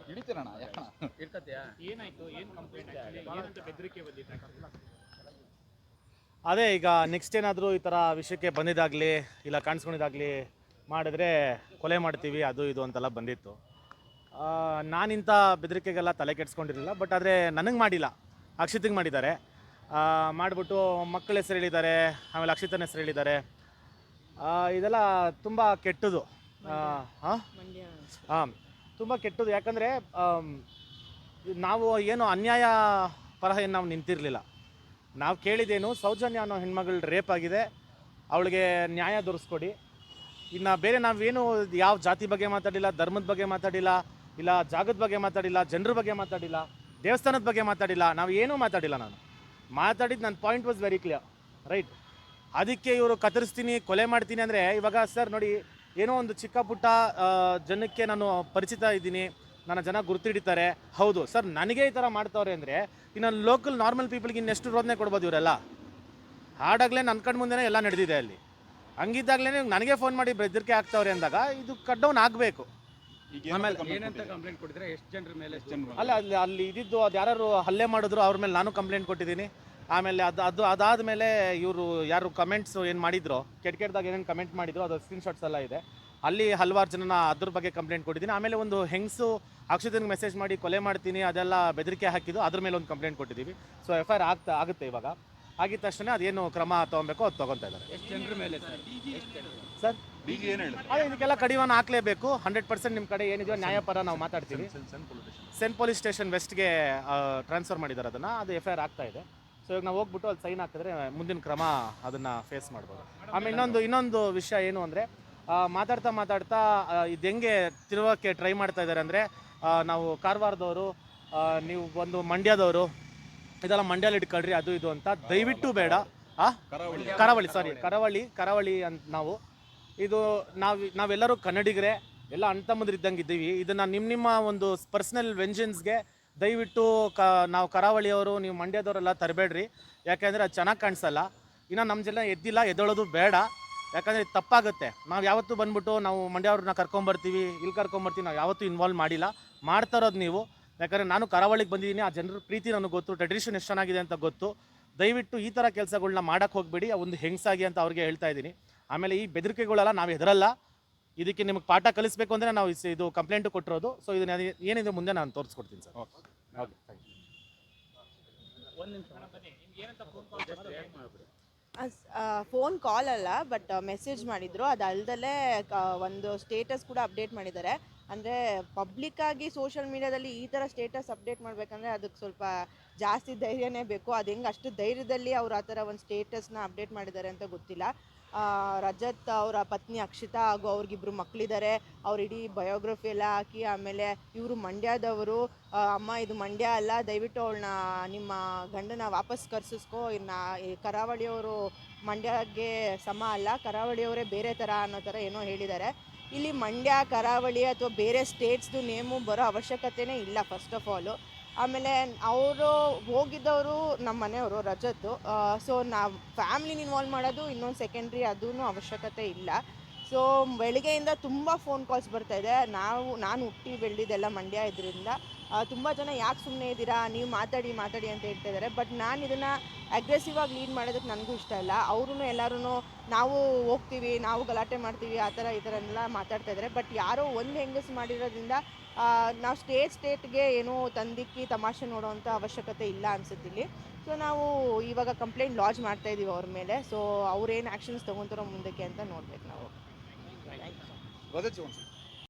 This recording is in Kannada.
ಹಿಡಿತೀರಣ್ಣ ಯಾಕಣ ಇರ್ತತ್ಯಾ ಏನಾಯ್ತು, ಏನು ಕಂಪ್ಲೇಂಟ್, ಏನಂತ ಬೆದರಿಕೆ ಬಂದಿತ್ತು? ಅದೇ ಈಗ ನೆಕ್ಸ್ಟ್ ಏನಾದರೂ ಈ ಥರ ವಿಷಯಕ್ಕೆ ಬಂದಿದ್ದಾಗಲಿ ಇಲ್ಲ ಕಾಣಿಸ್ಕೊಂಡಿದ್ದಾಗಲಿ ಮಾಡಿದ್ರೆ ಕೊಲೆ ಮಾಡ್ತೀವಿ ಅದು ಇದು ಅಂತೆಲ್ಲ ಬಂದಿತ್ತು. ನಾನಿಂಥ ಬೆದರಿಕೆಗೆಲ್ಲ ತಲೆ ಕೆಡಿಸ್ಕೊಂಡಿರಲಿಲ್ಲ. ಬಟ್ ಆದರೆ ನನಗೆ ಮಾಡಿಲ್ಲ, ಅಕ್ಷಿತಿಗೆ ಮಾಡಿದ್ದಾರೆ. ಮಾಡಿಬಿಟ್ಟು ಮಕ್ಕಳ ಹೆಸರು ಹೇಳಿದ್ದಾರೆ, ಆಮೇಲೆ ಅಕ್ಷಿತನ ಹೆಸರು ಹೇಳಿದ್ದಾರೆ. ಇದೆಲ್ಲ ತುಂಬ ಕೆಟ್ಟದು. ಹಾಂ, ತುಂಬ ಕೆಟ್ಟದು. ಯಾಕಂದರೆ ನಾವು ಏನು ಅನ್ಯಾಯ ಪರ ಏನು ನಾವು ನಿಂತಿರಲಿಲ್ಲ. ನಾವು ಕೇಳಿದ್ದೇನು, ಸೌಜನ್ಯ ಅನ್ನೋ ಹೆಣ್ಮಗಳು ರೇಪ್ ಆಗಿದೆ, ಅವಳಿಗೆ ನ್ಯಾಯ ದೊರಕಿಸ್ಕೊಡಿ. ಇನ್ನು ಬೇರೆ ನಾವೇನು ಯಾವ ಜಾತಿ ಬಗ್ಗೆ ಮಾತಾಡಿಲ್ಲ, ಧರ್ಮದ ಬಗ್ಗೆ ಮಾತಾಡಿಲ್ಲ, ಇಲ್ಲ ಜಾಗದ ಬಗ್ಗೆ ಮಾತಾಡಿಲ್ಲ, ಜನರ ಬಗ್ಗೆ ಮಾತಾಡಿಲ್ಲ, ದೇವಸ್ಥಾನದ ಬಗ್ಗೆ ಮಾತಾಡಿಲ್ಲ, ನಾವು ಏನೂ ಮಾತಾಡಿಲ್ಲ. ನಾನು ಮಾತಾಡಿದ್ದು ನನ್ನ point was very clear, right. ಅದಕ್ಕೆ ಇವರು ಕತ್ತರಿಸ್ತೀನಿ, ಕೊಲೆ ಮಾಡ್ತೀನಿ ಅಂದರೆ, ಇವಾಗ ಸರ್ ನೋಡಿ, ಏನೋ ಒಂದು ಚಿಕ್ಕ ಪುಟ್ಟ ಜನಕ್ಕೆ ನಾನು ಪರಿಚಿತ ಇದ್ದೀನಿ, ನನ್ನ ಜನ ಗುರ್ತಿಡಿತಾರೆ. ಹೌದು ಸರ್, ನನಗೆ ಈ ಥರ ಮಾಡ್ತವ್ರೆ ಅಂದರೆ ಇನ್ನು ಲೋಕಲ್ ನಾರ್ಮಲ್ ಪೀಪಲ್ಗೆ ಇನ್ನೆಷ್ಟು ರೋದನೆ ಕೊಡ್ಬೋದು ಇವರೆಲ್ಲ? ಹಾಡಾಗಲೇ ನನ್ನ ಕಣ್ಣು ಮುಂದೆನೇ ಎಲ್ಲ ನಡೆದಿದೆ ಅಲ್ಲಿ. ಹಂಗಿದ್ದಾಗಲೇ ನನಗೆ ಫೋನ್ ಮಾಡಿ ಬೆದರಿಕೆ ಆಗ್ತಾವ್ರೆ ಅಂದಾಗ ಇದು ಕಟ್ ಡೌನ್ ಆಗಬೇಕು. ಆಮೇಲೆ ಏನಂತ ಕಂಪ್ಲೇಂಟ್ ಕೊಟ್ಟಿದ್ರೆ, ಎಷ್ಟು ಜನರ ಮೇಲೆ, ಎಷ್ಟು ಜನ? ಅಲ್ಲ, ಅಲ್ಲಿ ಇದ್ದಿದ್ದು ಅದು ಯಾರು ಹಲ್ಲೆ ಮಾಡಿದ್ರು ಅವ್ರ ಮೇಲೆ ನಾನು ಕಂಪ್ಲೇಂಟ್ ಕೊಟ್ಟಿದ್ದೀನಿ. ಆಮೇಲೆ ಅದಾದಮೇಲೆ ಇವರು ಯಾರು ಕಮೆಂಟ್ಸ್ ಏನು ಮಾಡಿದ್ರು, ಕೆಟ್ಟದಾಗ ಏನೇನು ಕಮೆಂಟ್ ಮಾಡಿದ್ರು ಅದು ಸ್ಕ್ರೀನ್ಶಾಟ್ಸ್ ಎಲ್ಲ ಇದೆ. ಅಲ್ಲಿ ಹಲವಾರು ಜನ ಅದ್ರ ಬಗ್ಗೆ ಕಂಪ್ಲೇಂಟ್ ಕೊಟ್ಟಿದ್ದೀನಿ. ಆಮೇಲೆ ಒಂದು ಹೆಂಗಸು ಅಕ್ಷತನಿಗೆ ಮೆಸೇಜ್ ಮಾಡಿ ಕೊಲೆ ಮಾಡ್ತೀನಿ ಅದೆಲ್ಲ ಬೆದರಿಕೆ ಹಾಕಿದ್ದು, ಅದ್ರ ಮೇಲೆ ಒಂದು ಕಂಪ್ಲೇಂಟ್ ಕೊಟ್ಟಿದ್ದೀವಿ. ಸೊ FIR ಆಗುತ್ತೆ. ಇವಾಗ ಆಗಿದ ತಕ್ಷಣ ಅದೇನು ಕ್ರಮ ತೊಗೊಬೇಕು ಅದು ತೊಗೊತಾ ಇದ್ದಾರೆ. ಎಷ್ಟು ಜನರ ಮೇಲೆ ಸರ್? ಅದೇ ಇದಕ್ಕೆಲ್ಲ ಕಡಿವಾಣ ಹಾಕಲೇಬೇಕು. 100% ನಿಮ್ಮ ಕಡೆ ಏನಿದೆಯೋ ನ್ಯಾಯಪರ ನಾವು ಮಾತಾಡ್ತೀವಿ. ಸೆಂಟ್ ಪೊಲೀಸ್ ಸ್ಟೇಷನ್ ವೆಸ್ಟ್ಗೆ ಟ್ರಾನ್ಸ್ಫರ್ ಮಾಡಿದ್ದಾರೆ ಅದನ್ನು. ಅದು FIR ಆಗ್ತಾ ಇದೆ. ಸೊ ಇವಾಗ ನಾವು ಹೋಗ್ಬಿಟ್ಟು ಅಲ್ಲಿ ಸೈನ್ ಹಾಕಿದ್ರೆ ಮುಂದಿನ ಕ್ರಮ ಅದನ್ನು ಫೇಸ್ ಮಾಡ್ಬೋದು. ಆಮೇಲೆ ಇನ್ನೊಂದು ವಿಷಯ ಏನು ಅಂದರೆ, ಮಾತಾಡ್ತಾ ಇದು ಹೆಂಗೆ ತಿರುವಕ್ಕೆ ಟ್ರೈ ಮಾಡ್ತಾ ಇದ್ದಾರೆ ಅಂದರೆ, ನಾವು ಕಾರವಾರದವರು, ನೀವು ಒಂದು ಮಂಡ್ಯದವರು, ಇದೆಲ್ಲ ಮಂಡ್ಯಲ್ಲಿ ಇಟ್ಕೊಳ್ರಿ ಅದು ಇದು ಅಂತ ದಯವಿಟ್ಟು ಬೇಡ. ಕರಾವಳಿ ಅಂತ ನಾವು ಇದು ನಾವೆಲ್ಲರೂ ಕನ್ನಡಿಗರೇ, ಎಲ್ಲ ಅಣ್ತಮ್ಮಂದಿರು ಇದ್ದಂಗೆ ಇದ್ದೀವಿ. ಇದನ್ನು ನಿಮ್ಮ ಒಂದು ಪರ್ಸ್ನಲ್ ವೆಂಜನ್ಸ್ಗೆ ದಯವಿಟ್ಟು ನಾವು ಕರಾವಳಿಯವರು, ನೀವು ಮಂಡ್ಯದವರೆಲ್ಲ ತರಬೇಡ್ರಿ. ಯಾಕೆಂದರೆ ಅದು ಚೆನ್ನಾಗಿ ಕಾಣಿಸಲ್ಲ. ಇನ್ನು ನಮ್ಮ ಜನ ಎದ್ದೊಳೋದು ಬೇಡ. ಯಾಕಂದರೆ ಇದು ತಪ್ಪಾಗುತ್ತೆ. ನಾವು ಯಾವತ್ತೂ ಬಂದ್ಬಿಟ್ಟು ನಾವು ಮಂಡ್ಯವ್ರನ್ನ ಕರ್ಕೊಂಬರ್ತೀವಿ, ಇಲ್ಲಿ ಕರ್ಕೊಂಬರ್ತೀವಿ, ನಾವು ಯಾವತ್ತೂ ಇನ್ವಾಲ್ವ್ ಮಾಡಿಲ್ಲ. ಮಾಡ್ತಾ ಇರೋದು ನೀವು. ಯಾಕಂದರೆ ನಾನು ಕರಾವಳಿಗೆ ಬಂದಿದ್ದೀನಿ, ಆ ಜನರ ಪ್ರೀತಿ ನನಗೆ ಗೊತ್ತು, ಟ್ರೆಡಿಷನ್ ಎಷ್ಟು ಚೆನ್ನಾಗಿದೆ ಅಂತ ಗೊತ್ತು. ದಯವಿಟ್ಟು ಈ ಥರ ಕೆಲಸಗಳನ್ನ ಮಾಡೋಕ್ಕೆ ಹೋಗಬೇಡಿ, ಒಂದು ಹೆಂಗಸಾಗಿ ಅಂತ ಅವ್ರಿಗೆ ಹೇಳ್ತಾ ಇದ್ದೀನಿ. ಆಮೇಲೆ ಈ ಬೆದರಿಕೆಗಳೆಲ್ಲ ನಾವು ಹೆದರಲ್ಲ. ಇದಕ್ಕೆ ನಿಮಗೆ ಪಾಠ ಕಲಿಸಬೇಕು ಅಂದರೆ ನಾವು ಇದು ಕಂಪ್ಲೇಂಟು ಕೊಟ್ಟಿರೋದು. ಸೊ ಇದನ್ನ ಏನಿದೆ ಮುಂದೆ ನಾನು ತೋರಿಸ್ಕೊಡ್ತೀನಿ sir. Okay, thank you. Phone call ಅಲ್ಲ, ಬಟ್ ಮೆಸೇಜ್ ಮಾಡಿದ್ರು. ಅದಲ್ದಲೇ ಒಂದು ಸ್ಟೇಟಸ್ ಕೂಡ ಅಪ್ಡೇಟ್ ಮಾಡಿದ್ದಾರೆ. ಅಂದರೆ ಪಬ್ಲಿಕ್ಕಾಗಿ ಸೋಷಿಯಲ್ ಮೀಡಿಯಾದಲ್ಲಿ ಈ ಥರ ಸ್ಟೇಟಸ್ ಅಪ್ಡೇಟ್ ಮಾಡಬೇಕಂದ್ರೆ ಅದಕ್ಕೆ ಸ್ವಲ್ಪ ಜಾಸ್ತಿ ಧೈರ್ಯನೇ ಬೇಕು. ಅದು ಹೆಂಗೆ ಅಷ್ಟು ಧೈರ್ಯದಲ್ಲಿ ಅವ್ರು ಆ ಥರ ಒಂದು ಸ್ಟೇಟಸ್ನ ಅಪ್ಡೇಟ್ ಮಾಡಿದ್ದಾರೆ ಅಂತ ಗೊತ್ತಿಲ್ಲ. ರಜತ್ ಅವರ ಪತ್ನಿ ಅಕ್ಷಿತಾ ಹಾಗೂ ಅವ್ರಿಗಿಬ್ರು ಮಕ್ಕಳಿದ್ದಾರೆ. ಅವ್ರು ಇಡೀ ಬಯೋಗ್ರಫಿ ಎಲ್ಲ ಹಾಕಿ, ಆಮೇಲೆ ಇವರು ಮಂಡ್ಯದವರು, ಅಮ್ಮ ಇದು ಮಂಡ್ಯ ಅಲ್ಲ, ದಯವಿಟ್ಟು ಅವಳನ್ನ ನಿಮ್ಮ ಗಂಡನ ವಾಪಸ್ ಕರ್ಸಿಸ್ಕೋ, ಇನ್ನು ಕರಾವಳಿಯವರು ಮಂಡ್ಯಕ್ಕೆ ಸಮ ಅಲ್ಲ, ಕರಾವಳಿಯವರೇ ಬೇರೆ ಥರ ಅನ್ನೋ ಥರ ಏನೋ ಹೇಳಿದ್ದಾರೆ. ಇಲ್ಲಿ ಮಂಡ್ಯ, ಕರಾವಳಿ ಅಥವಾ ಬೇರೆ ಸ್ಟೇಟ್ಸ್ದು ನೇಮು ಬರೋ ಅವಶ್ಯಕತೆನೇ ಇಲ್ಲ ಫಸ್ಟ್ ಆಫ್ ಆಲು. ಆಮೇಲೆ ಅವರು ಹೋಗಿದ್ದವರು ನಮ್ಮ ಮನೆಯವರು ರಜತ್ತು. ಸೊ ನಾವು ಫ್ಯಾಮ್ಲಿನ ಇನ್ವಾಲ್ವ್ ಮಾಡೋದು ಇನ್ನೊಂದು ಸೆಕೆಂಡ್ರಿ, ಅದೂ ಅವಶ್ಯಕತೆ ಇಲ್ಲ. ಸೊ ಬೆಳಿಗ್ಗೆಯಿಂದ ತುಂಬ ಫೋನ್ ಕಾಲ್ಸ್ ಬರ್ತಾಯಿದೆ. ನಾನು ಹುಟ್ಟಿ ಬೆಳೆದಿದ್ದೆಲ್ಲ ಮಂಡ್ಯ ಇದರಿಂದ ತುಂಬ ಜನ ಯಾಕೆ ಸುಮ್ಮನೆ ಇದ್ದೀರಾ, ನೀವು ಮಾತಾಡಿ ಅಂತ ಹೇಳ್ತಾ ಇದ್ದಾರೆ. ಬಟ್ ನಾನು ಇದನ್ನು ಅಗ್ರೆಸಿವ್ ಆಗಿ ಲೀಡ್ ಮಾಡೋದಕ್ಕೆ ನನಗೂ ಇಷ್ಟ ಇಲ್ಲ. ಅವರು ಎಲ್ಲರೂ ನಾವು ಹೋಗ್ತೀವಿ, ನಾವು ಗಲಾಟೆ ಮಾಡ್ತೀವಿ, ಆ ಥರ ಈ ಥರ ಎಲ್ಲ ಮಾತಾಡ್ತಾ ಇದ್ದಾರೆ. ಬಟ್ ಯಾರೋ ಒಂದು ಹೆಂಗಸು ಮಾಡಿರೋದ್ರಿಂದ ನಾವು ಸ್ಟೇಟ್ಗೆ ಏನೋ ತಂದಿಕ್ಕಿ ತಮಾಷೆ ನೋಡೋವಂಥ ಅವಶ್ಯಕತೆ ಇಲ್ಲ ಅನಿಸುತ್ತಿಲ್ಲಿ. ಸೊ ನಾವು ಇವಾಗ ಕಂಪ್ಲೇಂಟ್ ಲಾಂಚ್ ಮಾಡ್ತಾಯಿದ್ದೀವಿ ಅವ್ರ ಮೇಲೆ. ಸೊ ಅವ್ರೇನು ಆ್ಯಕ್ಷನ್ಸ್ ತೊಗೊತಾರೋ ಮುಂದಕ್ಕೆ ಅಂತ ನೋಡ್ಬೇಕು ನಾವು. ರಜತ್